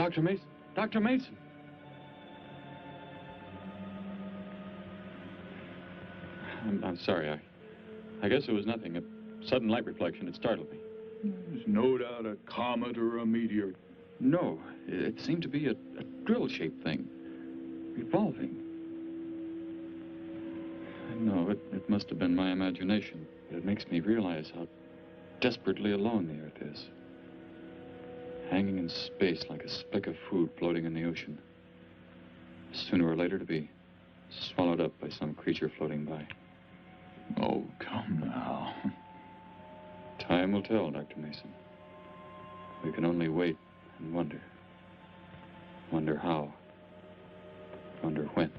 Dr. Mason! Dr. Mason! I'm sorry. I guess it was nothing. A sudden light reflection. It startled me. There's no doubt a comet or a meteor. No, it seemed to be a drill-shaped thing. Revolving. No, it must have been my imagination. But it makes me realize how desperately alone the Earth is. Hanging in space like a speck of food floating in the ocean. Sooner or later to be swallowed up by some creature floating by. Oh, come now. Time will tell, Dr. Mason. We can only wait and wonder. Wonder how. Wonder when.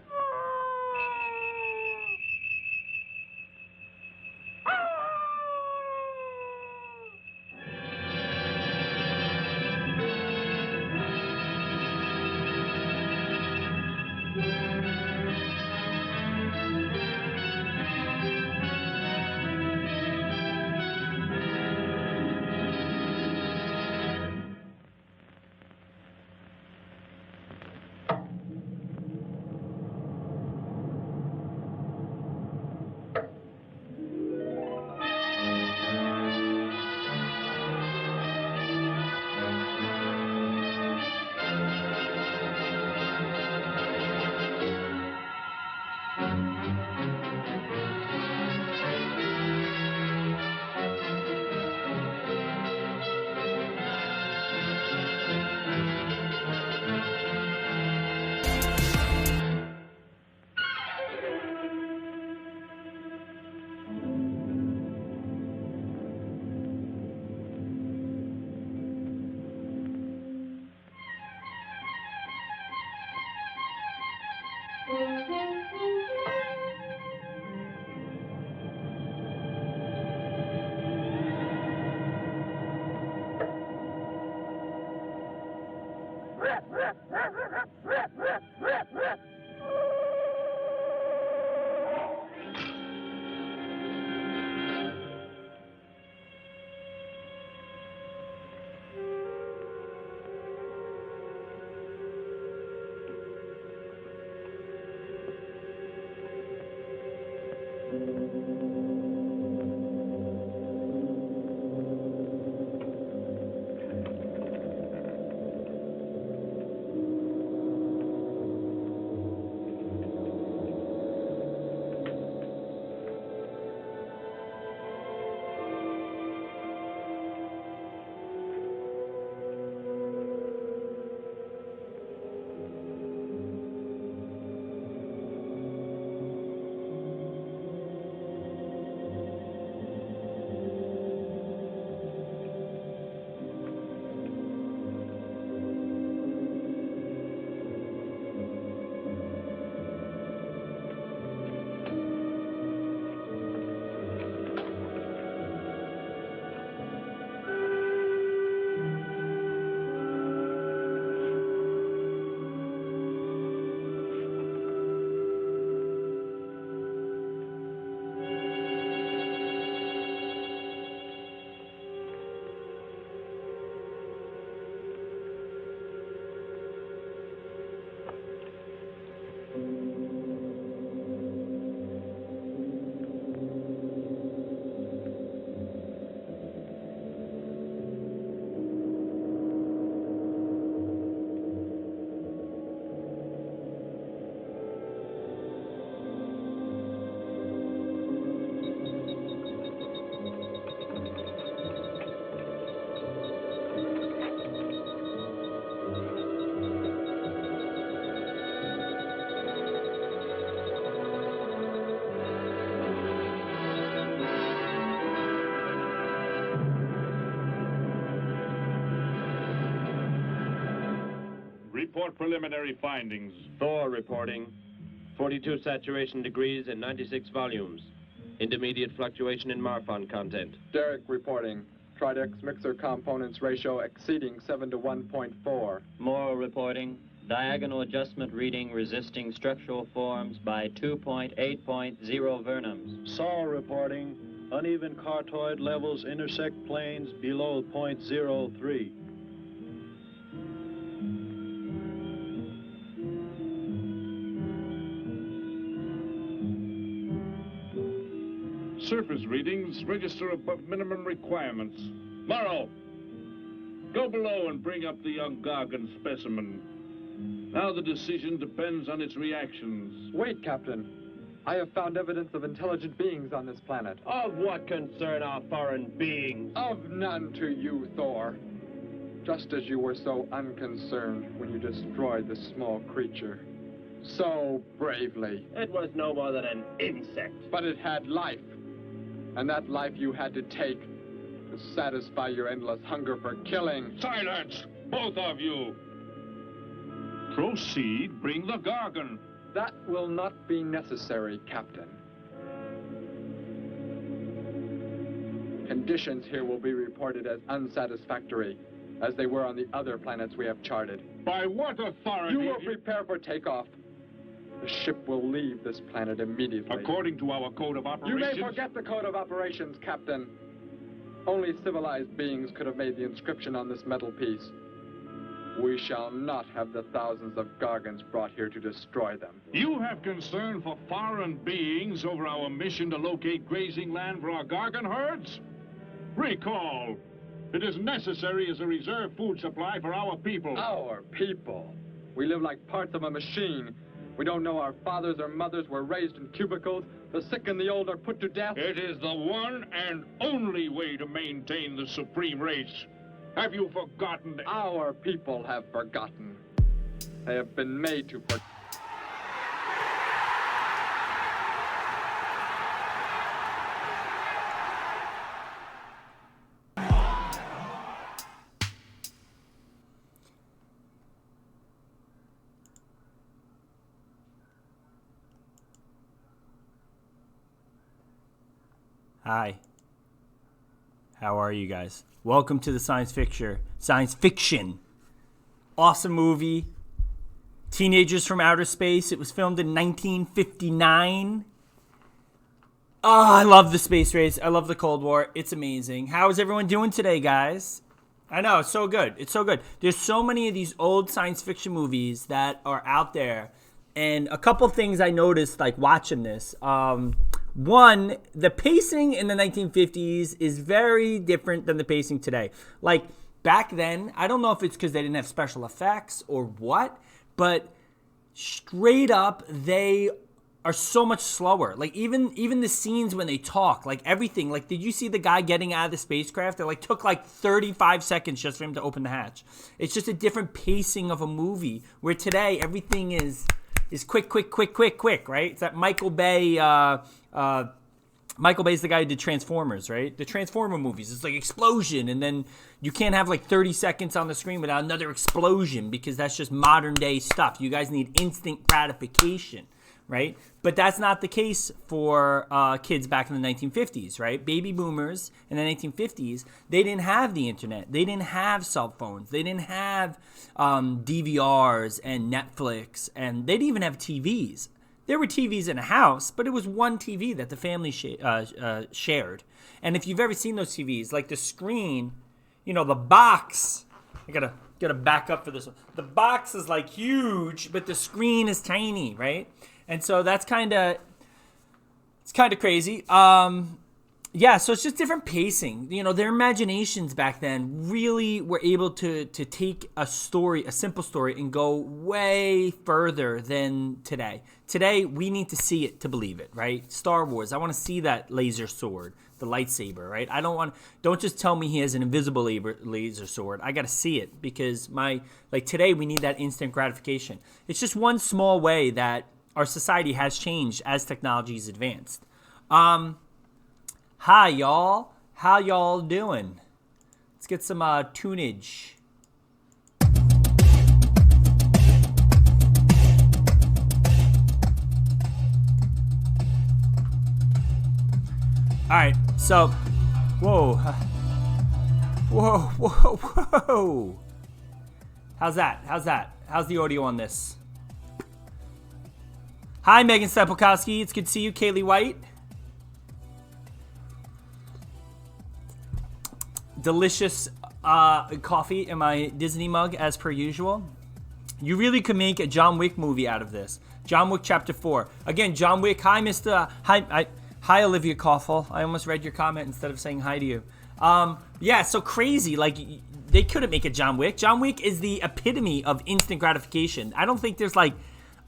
Report preliminary findings. Thor reporting. 42 saturation degrees and 96 volumes. Intermediate fluctuation in Marfan content. Derek reporting. Tridex mixer components ratio exceeding 7 to 1.4. Morrow reporting. Diagonal adjustment reading resisting structural forms by 2.8.0 vernums. Saul reporting. Uneven cartoid levels intersect planes below .03. Surface readings register above minimum requirements. Morrow, go below and bring up the young Gargan specimen. Now the decision depends on its reactions. Wait, Captain. I have found evidence of intelligent beings on this planet. Of what concern are foreign beings? Of none to you, Thor. Just as you were so unconcerned when you destroyed the small creature. So bravely. It was no more than an insect. But it had life. And that life you had to take to satisfy your endless hunger for killing. Silence, both of you! Proceed, bring the Gargan. That will not be necessary, Captain. Conditions here will be reported as unsatisfactory, as they were on the other planets we have charted. By what authority? You will prepare for takeoff. The ship will leave this planet immediately. According to our code of operations... You may forget the code of operations, Captain. Only civilized beings could have made the inscription on this metal piece. We shall not have the thousands of Gargans brought here to destroy them. You have concern for foreign beings over our mission to locate grazing land for our Gargan herds? Recall, it is necessary as a reserve food supply for our people. Our people? We live like parts of a machine. We don't know our fathers or mothers were raised in cubicles. The sick and the old are put to death. It is the one and only way to maintain the supreme race. Have you forgotten? Our people have forgotten. They have been made to forget. Hi. How are you guys? Welcome to the Science Fiction. Awesome movie. Teenagers from Outer Space. It was filmed in 1959. Oh, I love the space race. I love the Cold War. It's amazing. How is everyone doing today, guys? I know, it's so good. It's so good. There's so many of these old science fiction movies that are out there. And a couple things I noticed, like, watching this. One, the pacing in the 1950s is very different than the pacing today. Like, back then, I don't know if it's because they didn't have special effects or what, but straight up, they are so much slower. Like, even the scenes when they talk, like, everything. Like, did you see the guy getting out of the spacecraft? It, like, took, like, 35 seconds just for him to open the hatch. It's just a different pacing of a movie, where today, everything is quick, right? It's that Michael Bay... Michael Bay's the guy who did Transformers, right? The Transformer movies. It's like explosion, and then you can't have like 30 seconds on the screen without another explosion because that's just modern day stuff. You guys need instant gratification, right? But that's not the case for kids back in the 1950s, right? Baby boomers in the 1950s, they didn't have the internet. They didn't have cell phones. They didn't have DVRs and Netflix, and they didn't even have TVs. There were TVs in a house, but it was one TV that the family shared. And if you've ever seen those TVs, like the screen, you know, the box, I gotta back up for this one. The box is like huge, but the screen is tiny, right? And so that's kind of crazy. Yeah, so it's just different pacing. You know, their imaginations back then really were able to take a story, a simple story, and go way further than today. Today, we need to see it to believe it, right? Star Wars, I want to see that laser sword, the lightsaber, right? Don't just tell me he has an invisible laser sword. I got to see it because today we need that instant gratification. It's just one small way that our society has changed as technology has advanced. Hi, y'all. How y'all doing? Let's get some tunage. All right, so, whoa. How's that? How's the audio on this? Hi, Megan Stepelkowski. It's good to see you. Kaylee White. Delicious coffee in my Disney mug, as per usual. You really could make a John Wick movie out of this. John Wick Chapter 4. Again, John Wick. Hi, Hi, Olivia Koffel. I almost read your comment instead of saying hi to you. Yeah, so crazy. Like, they couldn't make a John Wick. John Wick is the epitome of instant gratification. I don't think there's, like,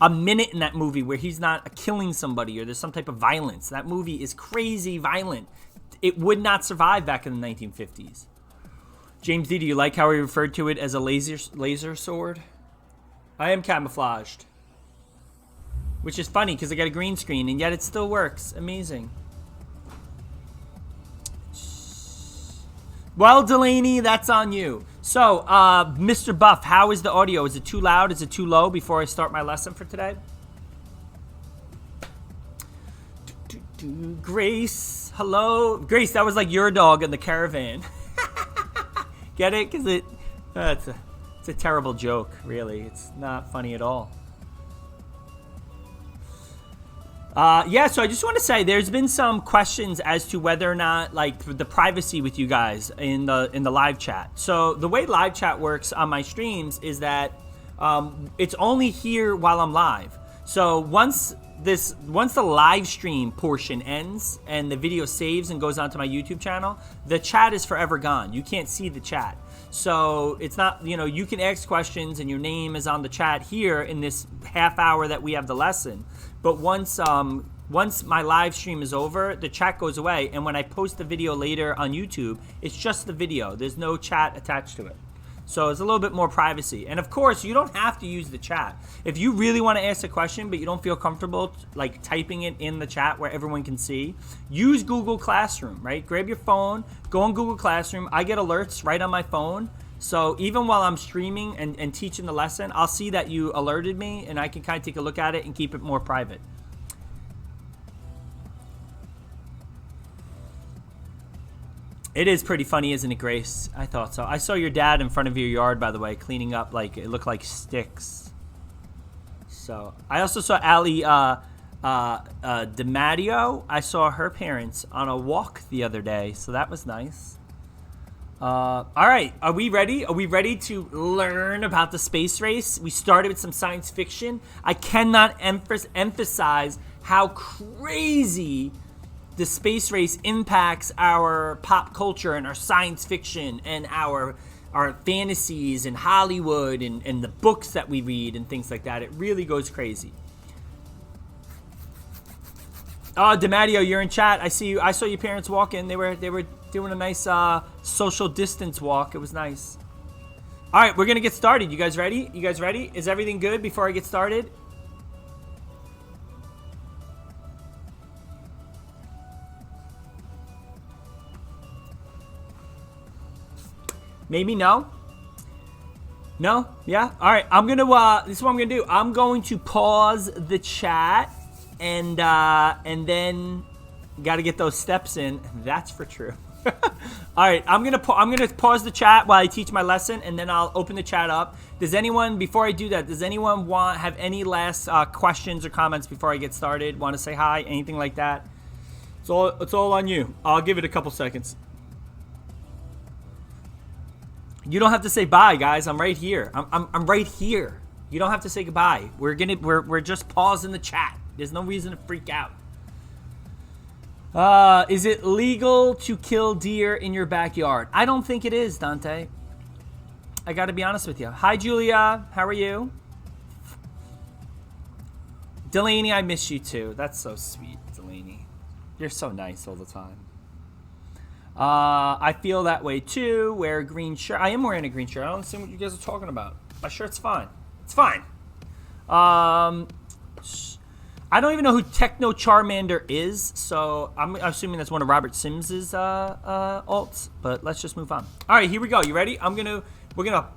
a minute in that movie where he's not killing somebody or there's some type of violence. That movie is crazy violent. It would not survive back in the 1950s. James D, do you like how he referred to it as a laser sword? I am camouflaged. Which is funny because I got a green screen and yet it still works. Amazing. Well, Delaney, that's on you. So, Mr. Buff, how is the audio? Is it too loud? Is it too low before I start my lesson for today? Grace, hello. Grace, that was like your dog in the caravan. Get it? Because it's a terrible joke, really. It's not funny at all. Yeah, so I just want to say there's been some questions as to whether or not, like, the privacy with you guys in the live chat. So the way live chat works on my streams is that it's only here while I'm live. So once the live stream portion ends and the video saves and goes onto my YouTube channel, the chat is forever gone. You can't see the chat. So it's not, you know, you can ask questions and your name is on the chat here in this half hour that we have the lesson. But once my live stream is over, the chat goes away. And when I post the video later on YouTube, it's just the video. There's no chat attached to it. So it's a little bit more privacy. And of course, you don't have to use the chat. If you really want to ask a question, but you don't feel comfortable like typing it in the chat where everyone can see, use Google Classroom, right? Grab your phone, go on Google Classroom. I get alerts right on my phone. So even while I'm streaming and teaching the lesson, I'll see that you alerted me and I can kind of take a look at it and keep it more private. It is pretty funny, isn't it, Grace? I thought so. I saw your dad in front of your yard, by the way, cleaning up, like, it looked like sticks. So, I also saw Ali DiMatteo. I saw her parents on a walk the other day, so that was nice. All right, are we ready? Are we ready to learn about the space race? We started with some science fiction. I cannot emphasize how crazy the space race impacts our pop culture and our science fiction and our fantasies and Hollywood and the books that we read and things like that. It really goes crazy. Oh, DiMatteo, you're in chat. I see you. I saw your parents walking. They were doing a nice social distance walk. It was nice. All right, we're gonna get started. You guys ready? You guys ready? Is everything good before I get started? Maybe no. No? Yeah? All right. I'm going to, this is what I'm going to do. I'm going to pause the chat and then got to get those steps in. That's for true. All right. I'm going to pause the chat while I teach my lesson and then I'll open the chat up. Does anyone, before I do that, does anyone have any last questions or comments before I get started? Want to say hi? Anything like that? It's all on you. I'll give it a couple seconds. You don't have to say bye, guys. I'm right here. I'm right here. You don't have to say goodbye. We're just pausing the chat. There's no reason to freak out. Is it legal to kill deer in your backyard? I don't think it is, Dante. I got to be honest with you. Hi, Julia. How are you? Delaney, I miss you too. That's so sweet, Delaney. You're so nice all the time. I feel that way too. Wear a green shirt. I am wearing a green shirt. I don't understand what you guys are talking about. My shirt's fine. It's fine. I don't even know who Techno Charmander is, so I'm assuming that's one of Robert Sims's alts. But let's just move on. All right, here we go. You ready? We're gonna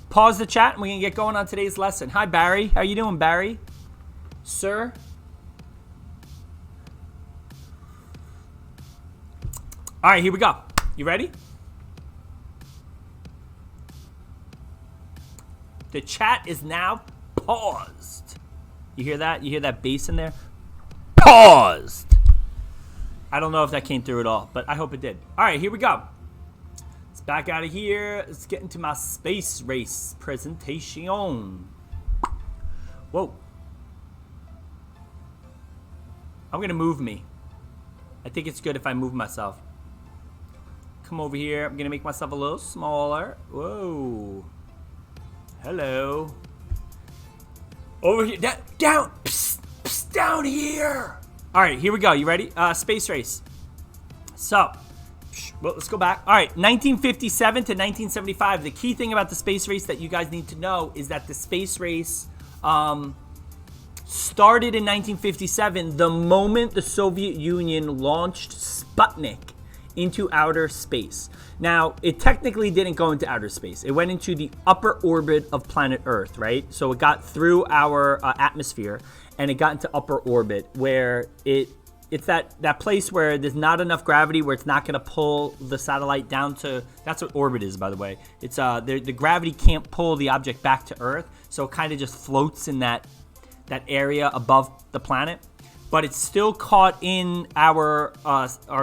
pause the chat and we're gonna get going on today's lesson. Hi, Barry. How you doing, Barry? Sir. All right, here we go. You ready? The chat is now paused. You hear that? You hear that bass in there? Paused. I don't know if that came through at all, but I hope it did. All right, here we go. Let's back out of here. Let's get into my space race presentation. Whoa. I'm going to move me. I think it's good if I move myself. Come over here. I'm gonna make myself a little smaller. Whoa. Hello. Over here. Down. Psst, psst, down here. All right, here we go. You ready? Space race. So, well, let's go back. All right, 1957 to 1975. The key thing about the space race that you guys need to know is that the space race started in 1957, the moment the Soviet Union launched Sputnik into outer space. Now, it technically didn't go into outer space. It went into the upper orbit of planet Earth, right? So it got through our atmosphere, and it got into upper orbit, where it's that place where there's not enough gravity, where it's not going to pull the satellite down to. That's what orbit is, by the way. It's the gravity can't pull the object back to Earth, so it kind of just floats in that area above the planet. But it's still caught in our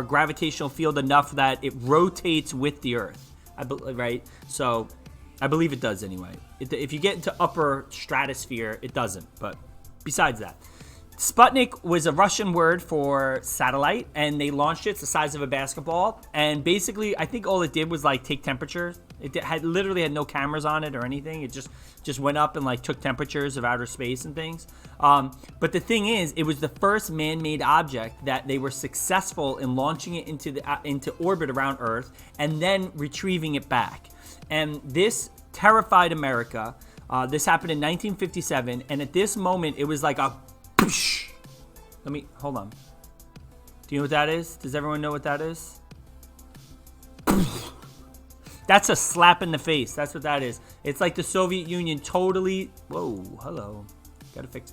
gravitational field enough that it rotates with the Earth, right? So I believe it does anyway. If you get into upper stratosphere, it doesn't. But besides that, Sputnik was a Russian word for satellite, and they launched it. It's the size of a basketball. And basically, I think all it did was like take temperatures. It literally had no cameras on it or anything. It just went up and like took temperatures of outer space and things. But the thing is, it was the first man-made object that they were successful in launching it into orbit around Earth and then retrieving it back. And this terrified America. This happened in 1957, and at this moment, it was like a hold on. Do you know what that is? Does everyone know what that is? That's a slap in the face. That's what that is. It's like the Soviet Union totally. Whoa, hello. Gotta fix.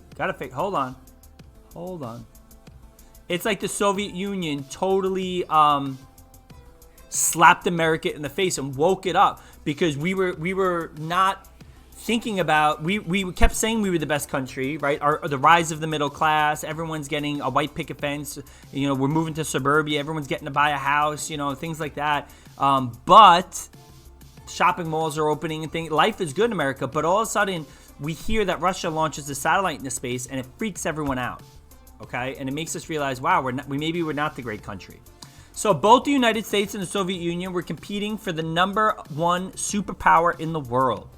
Hold on. It's like the Soviet Union totally slapped America in the face and woke it up, because we were not thinking about, we kept saying we were the best country, right? The rise of the middle class, everyone's getting a white picket fence, we're moving to suburbia, everyone's getting to buy a house, things like that. But shopping malls are opening and things. Life is good in America, but all of a sudden we hear that Russia launches a satellite into space, and it freaks everyone out, okay? And it makes us realize, wow, maybe we're not the great country. So both the United States and the Soviet Union were competing for the #1 superpower in the world.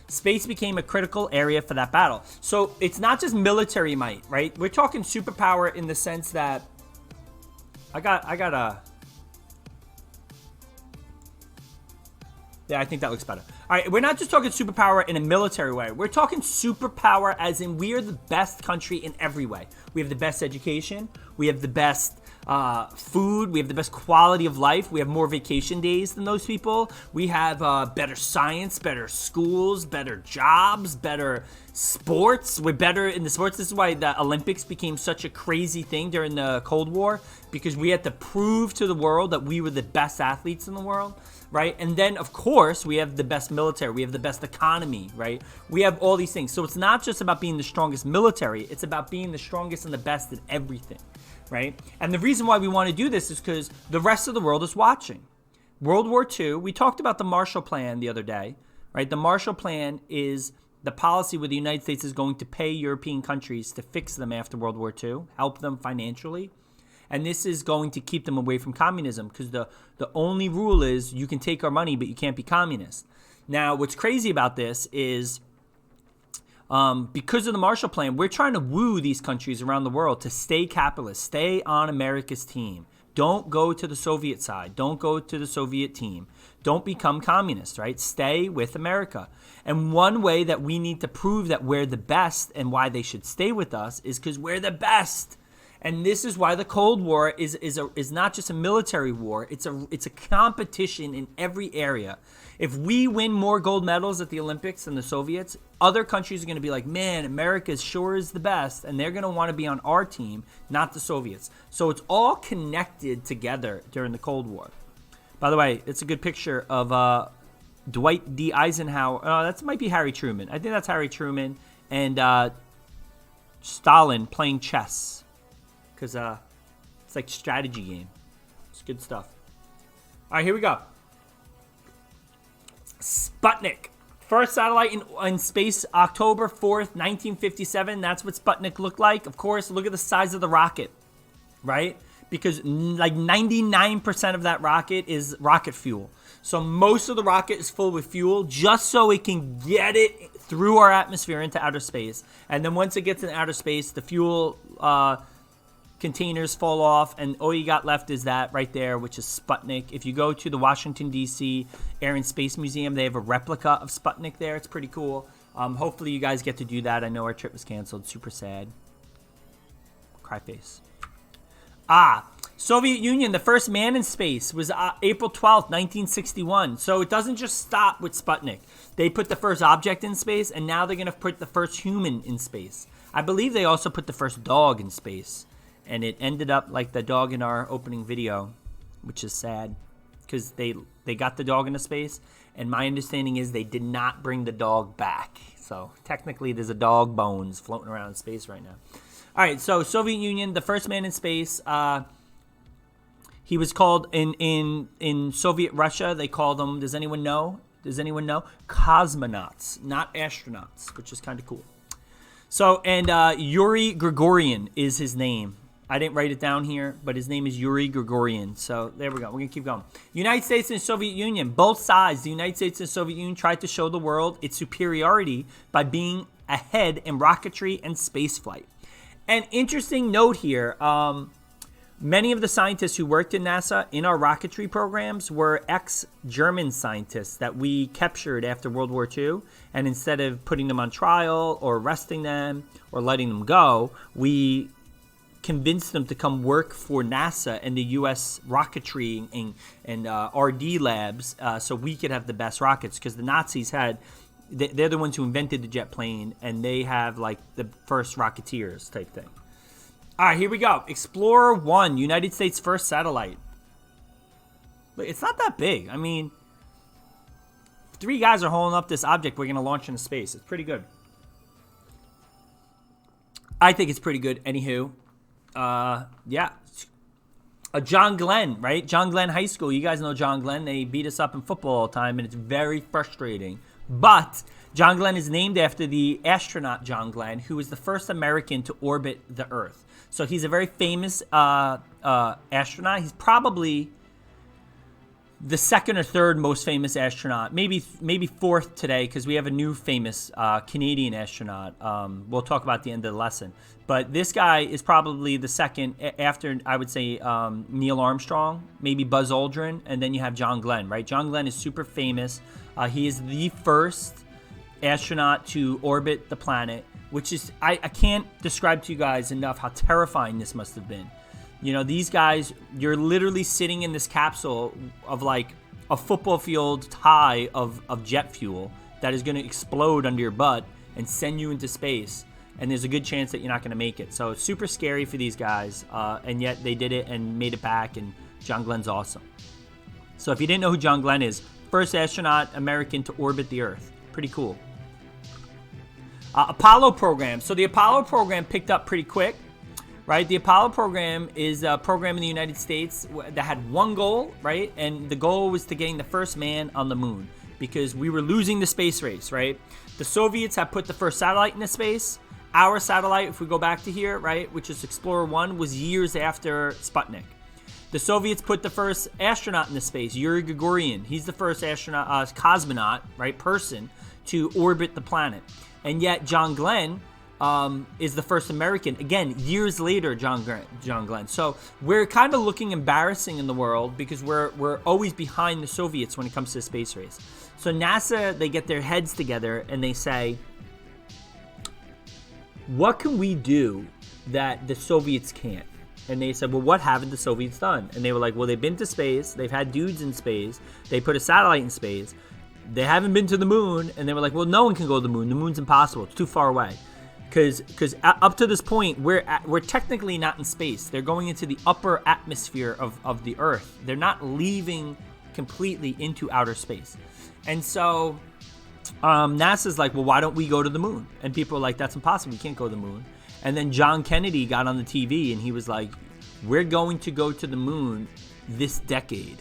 Space became a critical area for that battle. So it's not just military might, right? We're talking superpower in the sense that yeah, I think that looks better. All right, we're not just talking superpower in a military way. We're talking superpower as in we are the best country in every way. We have the best education. We have the best food. We have the best quality of life. We have more vacation days than those people. We have better science, better schools, better jobs, better sports. We're better in the sports. This is why the Olympics became such a crazy thing during the Cold War, because we had to prove to the world that we were the best athletes in the world, right? And then, of course, we have the best military. We have the best economy, right? We have all these things. So it's not just about being the strongest military. It's about being the strongest and the best in everything, right? And the reason why we want to do this is because the rest of the world is watching. World War II, we talked about the Marshall Plan the other day, right? The Marshall Plan is the policy where the United States is going to pay European countries to fix them after World War II, help them financially. And this is going to keep them away from communism, because the only rule is you can take our money, but you can't be communist. Now, what's crazy about this is because of the Marshall Plan, we're trying to woo these countries around the world to stay capitalist, stay on America's team. Don't go to the Soviet side. Don't go to the Soviet team. Don't become communist, right? Stay with America. And one way that we need to prove that we're the best and why they should stay with us is because we're the best. And this is why the Cold War is not just a military war. It's a competition in every area. If we win more gold medals at the Olympics than the Soviets, other countries are going to be like, man, America sure is the best, and they're going to want to be on our team, not the Soviets. So it's all connected together during the Cold War. By the way, it's a good picture of Dwight D. Eisenhower. That might be Harry Truman. I think that's Harry Truman and Stalin playing chess. Because it's like a strategy game. It's good stuff. All right, here we go. Sputnik. First satellite in space, October 4th, 1957. That's what Sputnik looked like. Of course, look at the size of the rocket, right? because like 99% of that rocket is rocket fuel. So most of the rocket is full with fuel just so it can get it through our atmosphere into outer space. And then once it gets in outer space, the fuel containers fall off, and all you got left is that right there, which is Sputnik. If you go to the Washington, D.C. Air and Space Museum, they have a replica of Sputnik there. It's pretty cool. Hopefully you guys get to do that. I know our trip was canceled. Super sad. Cry face. Soviet Union, the first man in space was April 12th, 1961. So it doesn't just stop with Sputnik. They put the first object in space, and now they're going to put the first human in space. I believe they also put the first dog in space. And it ended up like the dog in our opening video, which is sad because they got the dog into space. And my understanding is they did not bring the dog back. So technically there's a dog bones floating around in space right now. All right, so Soviet Union, the first man in space. He was called in Soviet Russia. They called them. Does anyone know? Cosmonauts, not astronauts, which is kind of cool. So and Yuri Gagarin is his name. I didn't write it down here, but his name is Yuri Gagarin. So there we go. We're going to keep going. United States and Soviet Union, both sides, the United States and Soviet Union tried to show the world its superiority by being ahead in rocketry and spaceflight. An interesting note here, many of the scientists who worked in NASA in our rocketry programs were ex-German scientists that we captured after World War II. And instead of putting them on trial or arresting them or letting them go, we convinced them to come work for NASA and the U.S. rocketry and RD labs so we could have the best rockets, because the Nazis they're the ones who invented the jet plane, and they have like the first Rocketeers type thing. All right, here we go. Explorer 1, United States' first satellite. But it's not that big. I mean, 3 guys are holding up this object we're going to launch into space. It's pretty good. I think it's pretty good. Anywho. Yeah. John Glenn, right? John Glenn High School. You guys know John Glenn. They beat us up in football all the time, and it's very frustrating. But John Glenn is named after the astronaut John Glenn, who was the first American to orbit the Earth. So he's a very famous astronaut. He's probably the second or third most famous astronaut, maybe fourth today, because we have a new famous Canadian astronaut. We'll talk about at the end of the lesson. But this guy is probably the second after, I would say, Neil Armstrong, maybe Buzz Aldrin, and then you have John Glenn, right? John Glenn is super famous. He is the first astronaut to orbit the planet, which is, I can't describe to you guys enough how terrifying this must have been. You know, these guys, you're literally sitting in this capsule of like a football field high of jet fuel that is going to explode under your butt and send you into space. And there's a good chance that you're not going to make it. So it's super scary for these guys. And yet they did it and made it back. And John Glenn's awesome. So if you didn't know who John Glenn is, first astronaut American to orbit the Earth. Pretty cool. Apollo program. So the Apollo program picked up pretty quick. Right, the Apollo program is a program in the United States that had one goal, right? And the goal was to getting the first man on the moon, because we were losing the space race, right? The Soviets have put the first satellite into space. Our satellite, if we go back to here, right, which is Explorer 1, was years after Sputnik. The Soviets put the first astronaut into space, Yuri Gagarin. He's the first astronaut, cosmonaut, right, person to orbit the planet. And yet John Glenn is the first American, again, years later, John Glenn. So we're kind of looking embarrassing in the world because we're always behind the Soviets when it comes to the space race. So NASA, they get their heads together and they say, what can we do that the Soviets can't? And they said, well, what haven't the Soviets done? And they were like, well, they've been to space. They've had dudes in space. They put a satellite in space. They haven't been to the moon. And they were like, well, no one can go to the moon. The moon's impossible. It's too far away. Because up to this point, we're technically not in space. They're going into the upper atmosphere of the Earth. They're not leaving completely into outer space. And so NASA's like, well, why don't we go to the moon? And people are like, that's impossible. We can't go to the moon. And then John Kennedy got on the TV and he was like, we're going to go to the moon this decade.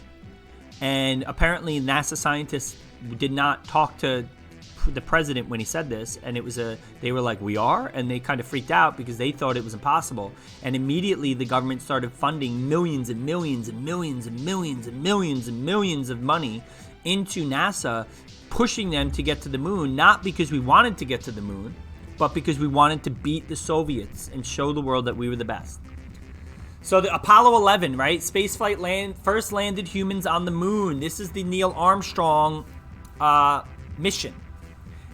And apparently NASA scientists did not talk to the president when he said this, and they were like, we are, and they kind of freaked out because they thought it was impossible. And immediately the government started funding millions and millions and millions and millions and millions and millions of money into NASA, pushing them to get to the moon, not because we wanted to get to the moon, but because we wanted to beat the Soviets and show the world that we were the best. So the Apollo 11, right? Spaceflight first landed humans on the moon. This is the Neil Armstrong mission.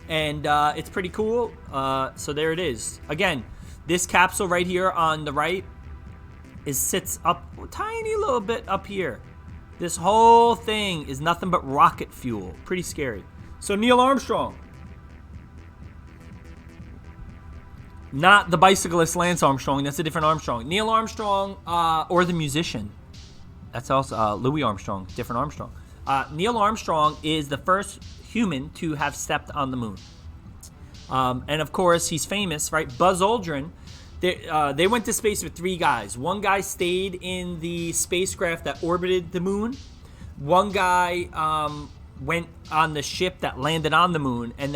And it's pretty cool. So there it is. Again, this capsule right here on the right sits up a tiny little bit up here. This whole thing is nothing but rocket fuel. Pretty scary. So Neil Armstrong. Not the bicyclist Lance Armstrong. That's a different Armstrong. Neil Armstrong, or the musician. That's also Louis Armstrong. Different Armstrong. Neil Armstrong is the first human to have stepped on the moon. And of course, he's famous, right? Buzz Aldrin. They went to space with 3 guys. One guy stayed in the spacecraft that orbited the moon. One guy went on the ship that landed on the moon, and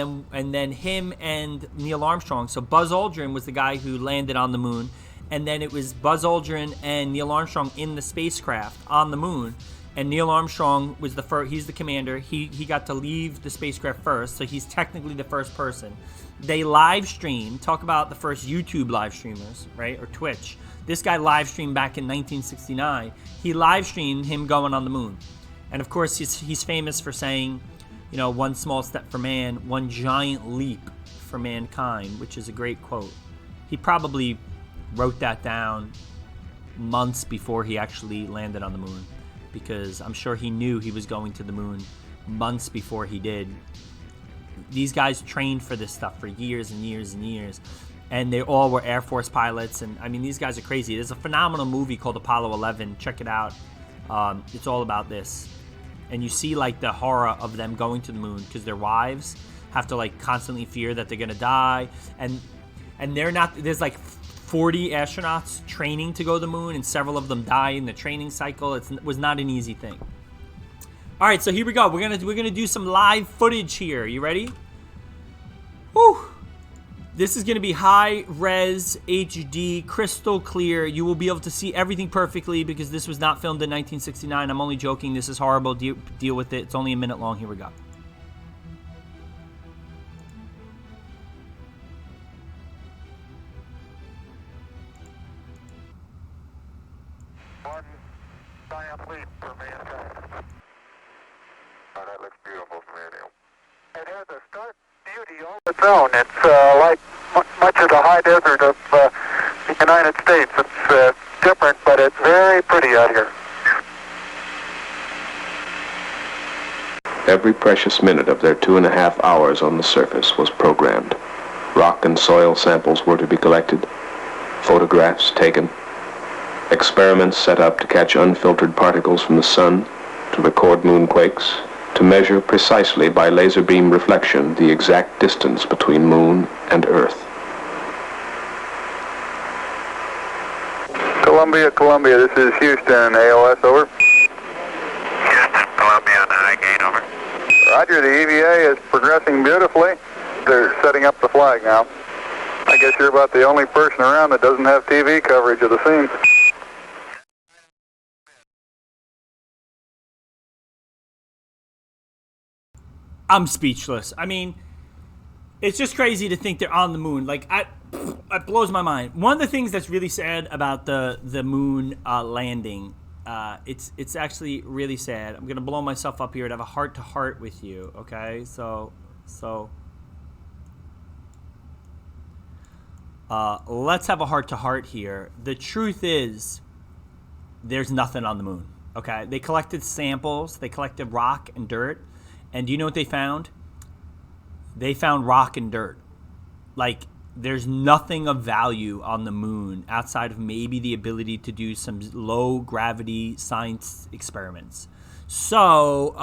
then him and Neil Armstrong. So Buzz Aldrin was the guy who landed on the moon, and then it was Buzz Aldrin and Neil Armstrong in the spacecraft on the moon. And Neil Armstrong was the first. He's the commander. He got to leave the spacecraft first, so he's technically the first person. They live streamed. Talk about the first YouTube live streamers, right? Or Twitch. This guy live streamed back in 1969. He live streamed him going on the moon. And of course, he's famous for saying, you know, one small step for man, one giant leap for mankind, which is a great quote. He probably wrote that down months before he actually landed on the moon, because I'm sure he knew he was going to the moon months before he did. These guys trained for this stuff for years and years and years, and they all were Air Force pilots. And I mean, these guys are crazy. There's a phenomenal movie called Apollo 11. Check it out. It's all about this. And you see like the horror of them going to the moon because their wives have to like constantly fear that they're gonna die, and they're not. There's like 40 astronauts training to go to the moon, and several of them die in the training cycle. It was not an easy thing. All right, so here we go. We're gonna do some live footage here. You ready? Woo! This is gonna be high res HD, crystal clear. You will be able to see everything perfectly because this was not filmed in 1969. I'm only joking. This is horrible. Deal with it. It's only a minute long. Here we go. One giant leap for mankind. Oh, that looks beautiful from here, Neil. It has a stark beauty all its own. It's like much of the high desert of the United States. It's different, but it's very pretty out here. Every precious minute of their 2.5 hours on the surface was programmed. Rock and soil samples were to be collected, photographs taken, experiments set up to catch unfiltered particles from the sun, to record moonquakes, to measure precisely by laser beam reflection the exact distance between moon and Earth. Columbia, this is Houston, AOS, over. Houston, Columbia, on the high gain, over. Roger, the EVA is progressing beautifully. They're setting up the flag now. I guess you're about the only person around that doesn't have TV coverage of the scene. I'm speechless. I mean, it's just crazy to think they're on the moon. Like, it blows my mind. One of the things that's really sad about the moon landing, it's actually really sad. I'm gonna blow myself up here to have a heart-to-heart with you. Okay, so let's have a heart-to-heart here. The truth is, there's nothing on the moon. Okay, they collected samples. They collected rock and dirt. And do you know what they found? They found rock and dirt. Like, there's nothing of value on the moon outside of maybe the ability to do some low gravity science experiments. So,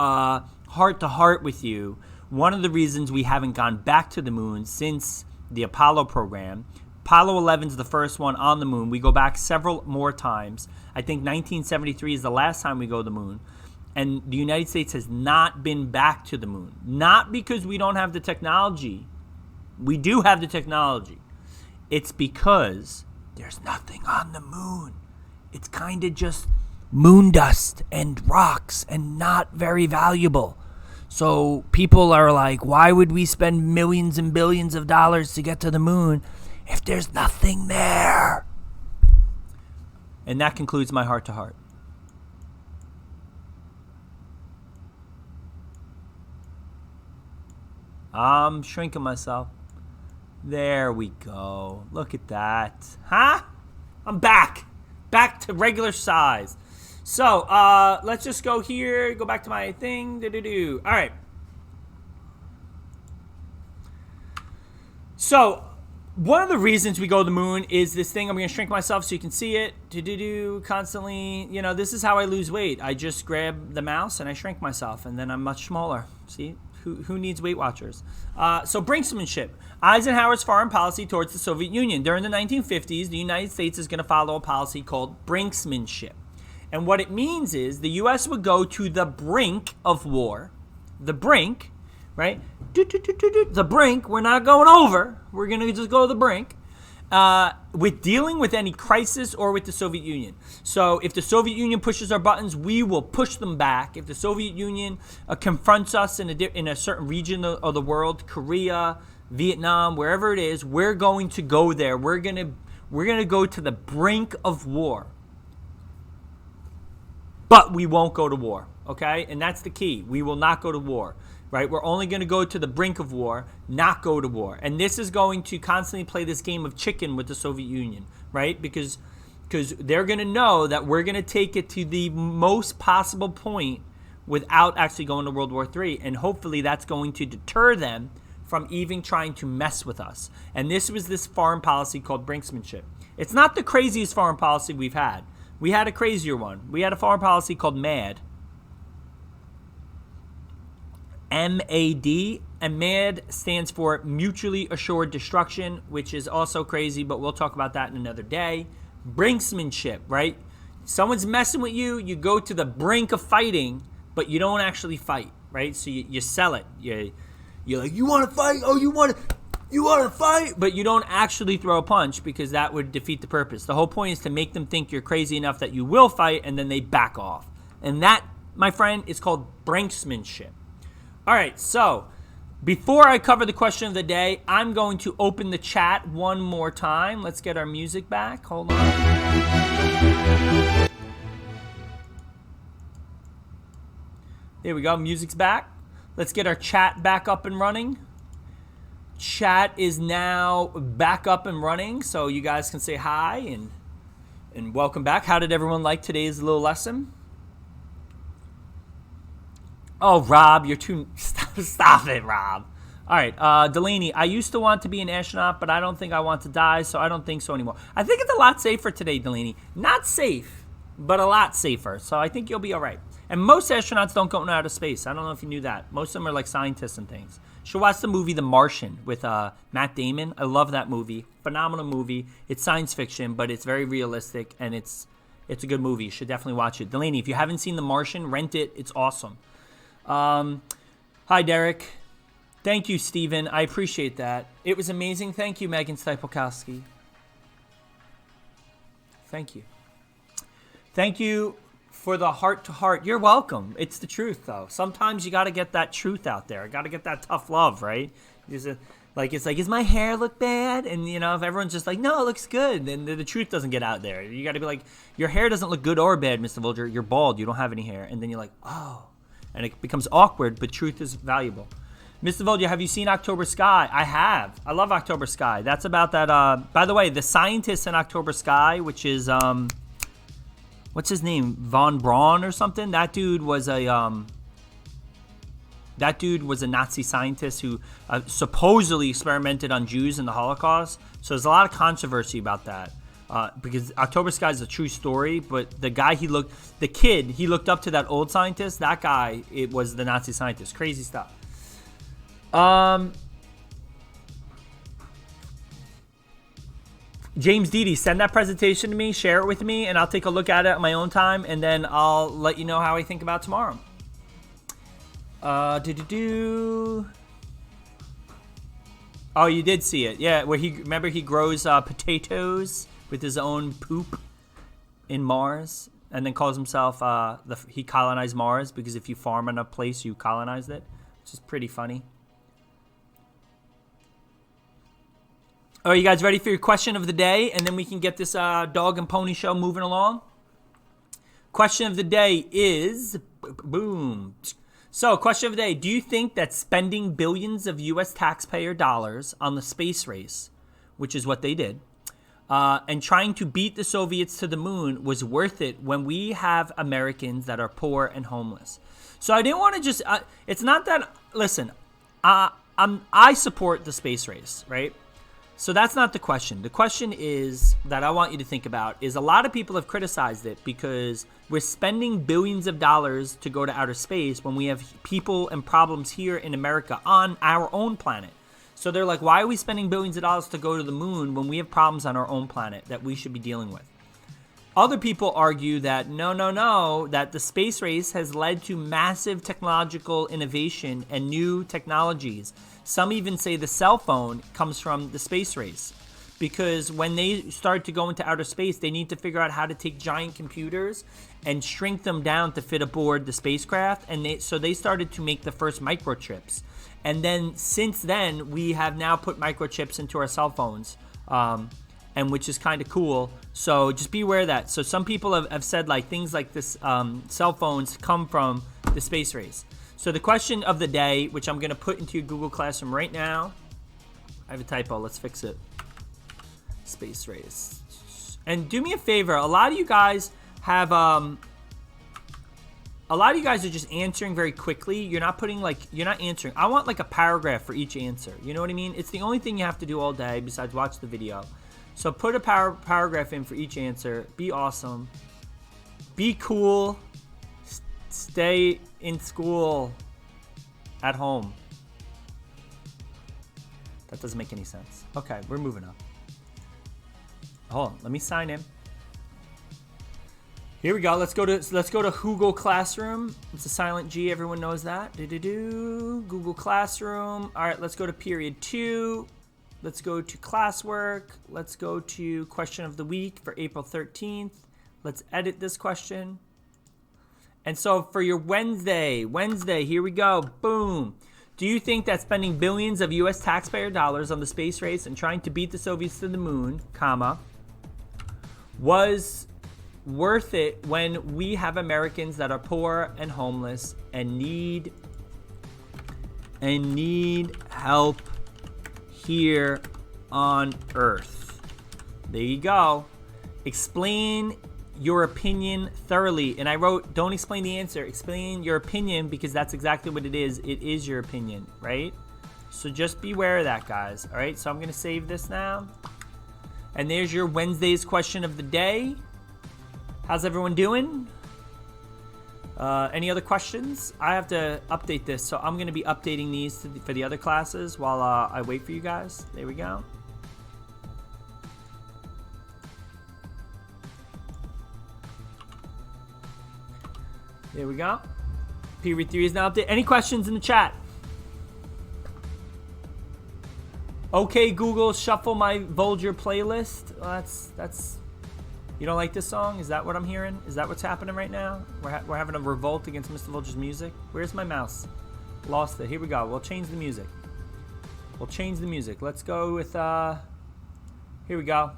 heart to heart with you, one of the reasons we haven't gone back to the moon since the Apollo program, Apollo 11 is the first one on the moon. We go back several more times. I think 1973 is the last time we go to the moon. And the United States has not been back to the moon. Not because we don't have the technology. We do have the technology. It's because there's nothing on the moon. It's kind of just moon dust and rocks and not very valuable. So people are like, why would we spend millions and billions of dollars to get to the moon if there's nothing there? And that concludes my heart-to-heart. I'm shrinking myself. There we go. Look at that. Huh? I'm back. Back to regular size. So, let's just go here. Go back to my thing. All right. So, one of the reasons we go to the moon is this thing. I'm going to shrink myself so you can see it. Constantly. You know, this is how I lose weight. I just grab the mouse and I shrink myself. And then I'm much smaller. See? Who needs Weight Watchers? So brinksmanship. Eisenhower's foreign policy towards the Soviet Union. During the 1950s, the United States is going to follow a policy called brinksmanship. And what it means is the U.S. would go to the brink of war. The brink, right? The brink. We're not going over. We're going to just go to the brink. With dealing with any crisis or with the Soviet Union. So if the Soviet Union pushes our buttons, we will push them back. If the Soviet Union confronts us in a certain region of the world, Korea, Vietnam, wherever it is, we're going to go there. We're gonna go to the brink of war. But we won't go to war, okay? And that's the key. We will not go to war. Right? We're only going to go to the brink of war, not go to war. And this is going to constantly play this game of chicken with the Soviet Union, right? Because they're going to know that we're going to take it to the most possible point without actually going to World War III. And hopefully that's going to deter them from even trying to mess with us. And this was this foreign policy called brinksmanship. It's not the craziest foreign policy we've had. We had a crazier one. We had a foreign policy called MAD. MAD, and MAD stands for Mutually Assured Destruction, which is also crazy, but we'll talk about that in another day. Brinksmanship, right? Someone's messing with you, you go to the brink of fighting, but you don't actually fight, right? So you sell it. You're like, you want to fight? Oh, you want to fight? But you don't actually throw a punch because that would defeat the purpose. The whole point is to make them think you're crazy enough that you will fight, and then they back off. And that, my friend, is called brinksmanship. All right, so before I cover the question of the day, I'm going to open the chat one more time. Let's get our music back. Hold on. There we go. Music's back. Let's get our chat back up and running. Chat is now back up and running, so you guys can say hi and welcome back. How did everyone like today's little lesson? Oh, Rob, you're too... Stop it, Rob. All right, Delaney, I used to want to be an astronaut, but I don't think I want to die, so I don't think so anymore. I think it's a lot safer today, Delaney. Not safe, but a lot safer, so I think you'll be all right. And most astronauts don't go into outer space. I don't know if you knew that. Most of them are like scientists and things. You should watch the movie The Martian with Matt Damon. I love that movie. Phenomenal movie. It's science fiction, but it's very realistic, and it's a good movie. You should definitely watch it. Delaney, if you haven't seen The Martian, rent it. It's awesome. Hi, Derek. Thank you, Steven. I appreciate that. It was amazing. Thank you, Megan Stipolkowski. Thank you. Thank you for the heart-to-heart. You're welcome. It's the truth, though. Sometimes you got to get that truth out there. Got to get that tough love, right? It's like, does my hair look bad? And, you know, if everyone's just like, no, it looks good, then the truth doesn't get out there. You got to be like, your hair doesn't look good or bad, Mr. Vulture. You're bald. You don't have any hair. And then you're like, oh. And it becomes awkward, but truth is valuable. Mr. Vulture, have you seen October Sky? I have. I love October Sky. That's about that. By the way, the scientist in October Sky, which is, what's his name? Von Braun or something? That dude was a Nazi scientist who supposedly experimented on Jews in the Holocaust. So there's a lot of controversy about that. Because October Sky is a true story, but the guy he looked up to, that old scientist, that guy, it was the Nazi scientist. Crazy stuff. James Deedy, send that presentation to me, share it with me, and I'll take a look at it at my own time, and then I'll let you know how I think about tomorrow. Oh, you did see it. Yeah, where remember he grows potatoes with his own poop in Mars, and then calls himself, he colonized Mars, because if you farm on a place, you colonized it, which is pretty funny. All right, you guys ready for your question of the day? And then we can get this dog and pony show moving along. Question of the day is, boom. So, question of the day, do you think that spending billions of U.S. taxpayer dollars on the space race, which is what they did, and trying to beat the Soviets to the moon was worth it when we have Americans that are poor and homeless? So I didn't want to just, it's not that, listen, I support the space race, right? So that's not the question. The question is that I want you to think about is a lot of people have criticized it because we're spending billions of dollars to go to outer space when we have people and problems here in America on our own planet. So they're like, why are we spending billions of dollars to go to the moon when we have problems on our own planet that we should be dealing with? Other people argue that no, that the space race has led to massive technological innovation and new technologies. Some even say the cell phone comes from the space race because when they start to go into outer space, they need to figure out how to take giant computers and shrink them down to fit aboard the spacecraft. And so they started to make the first microchips. And then since then, we have now put microchips into our cell phones, and which is kind of cool. So just be aware of that. So some people have said like things like this, cell phones come from the space race. So the question of the day, which I'm going to put into your Google Classroom right now. I have a typo. Let's fix it. Space race. And do me a favor. A lot of you guys have, a lot of you guys are just answering very quickly. You're not putting like, you're not answering. I want like a paragraph for each answer. You know what I mean? It's the only thing you have to do all day besides watch the video. So put a paragraph in for each answer. Be awesome. Be cool. Stay in school. At home. That doesn't make any sense. Okay, we're moving on. Hold on, let me sign in. Here we go. Let's go to Google Classroom. It's a silent G. Everyone knows that. Google Classroom. All right, let's go to period 2. Let's go to classwork. Let's go to question of the week for April 13th. Let's edit this question. And so for your Wednesday, here we go. Boom. Do you think that spending billions of U.S. taxpayer dollars on the space race and trying to beat the Soviets to the moon, was worth it when we have Americans that are poor and homeless and need help here on Earth? There you go. Explain your opinion thoroughly. And I wrote, don't explain the answer. Explain your opinion because that's exactly what it is. It is your opinion, right? So just beware of that, guys. All right, so I'm going to save this now. And there's your Wednesday's question of the day. How's everyone doing? Any other questions? I have to update this, so I'm going to be updating these for the other classes while I wait for you guys. There we go. There we go. Period 3 is now updated. Any questions in the chat? Okay, Google, shuffle my Vulture playlist. Well, that's. You don't like this song? Is that what I'm hearing? Is that what's happening right now? We're having a revolt against Mr. Vulture's music. Where's my mouse? Lost it. Here we go. We'll change the music. Let's go with. Here we go.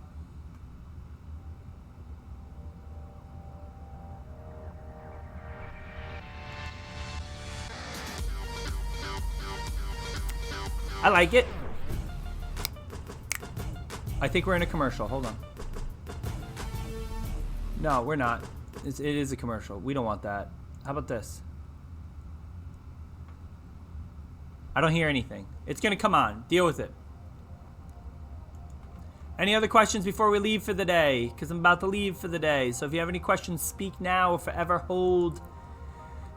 I like it. I think we're in a commercial. Hold on. No, we're not. It is a commercial. We don't want that. How about this? I don't hear anything. It's going to come on. Deal with it. Any other questions before we leave for the day? Because I'm about to leave for the day. So if you have any questions, speak now or forever hold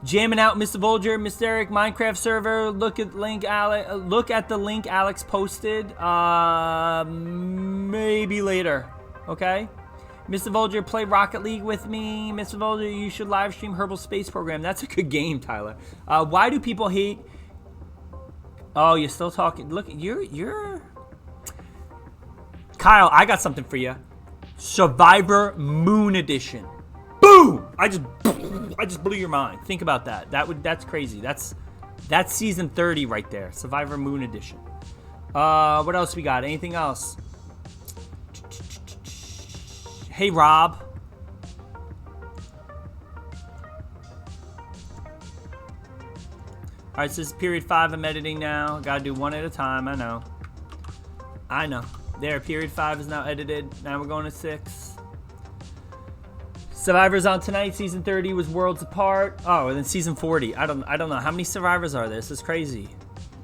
Jamming out, Mr. Volger, Mr. Eric, Minecraft server. Look at the link Alex posted. Maybe later. Okay. Mr. Volger, play Rocket League with me. Mr. Volger, you should live stream Herbal Space Program. That's a good game, Tyler. Why do people hate? Oh, you're still talking. Look, you're. Kyle, I got something for you. Survivor Moon Edition. Boom! I just blew your mind. Think about that. That's crazy. That's season 30 right there. Survivor Moon Edition. What else we got? Anything else? Hey, Rob. All right, so this is period 5. I'm editing now. Got to do one at a time. I know. There, period 5 is now edited. Now we're going to 6. Survivors on tonight. Season 30 was Worlds Apart. Oh, and then season 40. I don't know. How many survivors are there? This is crazy.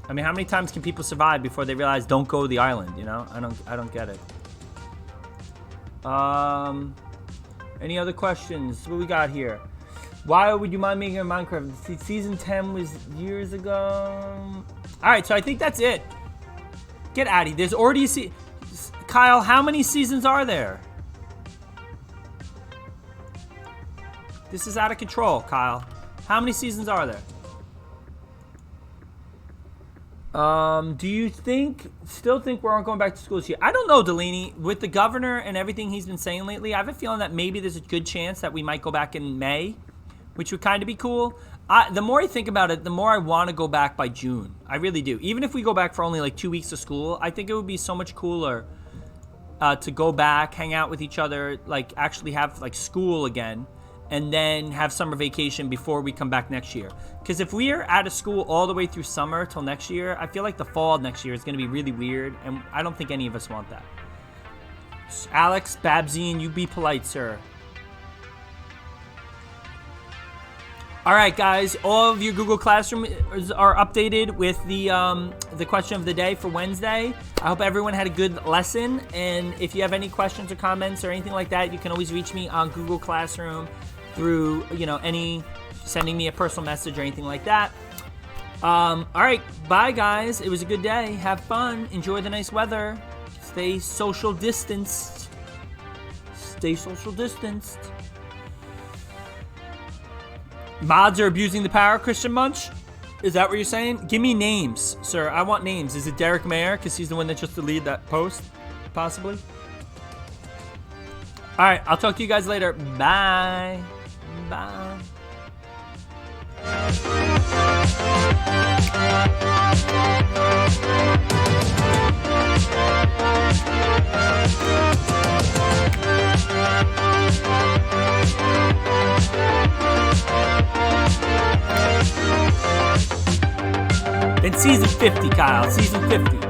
I mean, how many times can people survive before they realize don't go to the island? You know, I don't get it. Any other questions? What we got here? Why would you mind making a Minecraft? Season 10 was years ago. All right, so I think that's it. Get out of here. There's already a Kyle, how many seasons are there? This is out of control, Kyle. How many seasons are there? Do you still think we're going back to school this year? I don't know, Delaney. With the governor and everything he's been saying lately, I have a feeling that maybe there's a good chance that we might go back in May, which would kind of be cool. The more I think about it, the more I want to go back by June. I really do. Even if we go back for only like 2 weeks of school, I think it would be so much cooler to go back, hang out with each other, like actually have like school again, and then have summer vacation before we come back next year. Because if we are out of school all the way through summer till next year, I feel like the fall next year is going to be really weird, and I don't think any of us want that. Alex, Babsine, you be polite, sir. All right, guys, all of your Google Classroom are updated with the question of the day for Wednesday. I hope everyone had a good lesson, and if you have any questions or comments or anything like that, you can always reach me on Google Classroom through, sending me a personal message or anything like that. All right, bye, guys. It was a good day. Have fun. Enjoy the nice weather. Stay social distanced. Mods are abusing the power, Christian Munch? Is that what you're saying? Give me names, sir. I want names. Is it Derek Mayer? Because he's the one that just deleted that post, possibly. All right, I'll talk to you guys later. Bye. Bye. In season 50, Kyle. Season 50.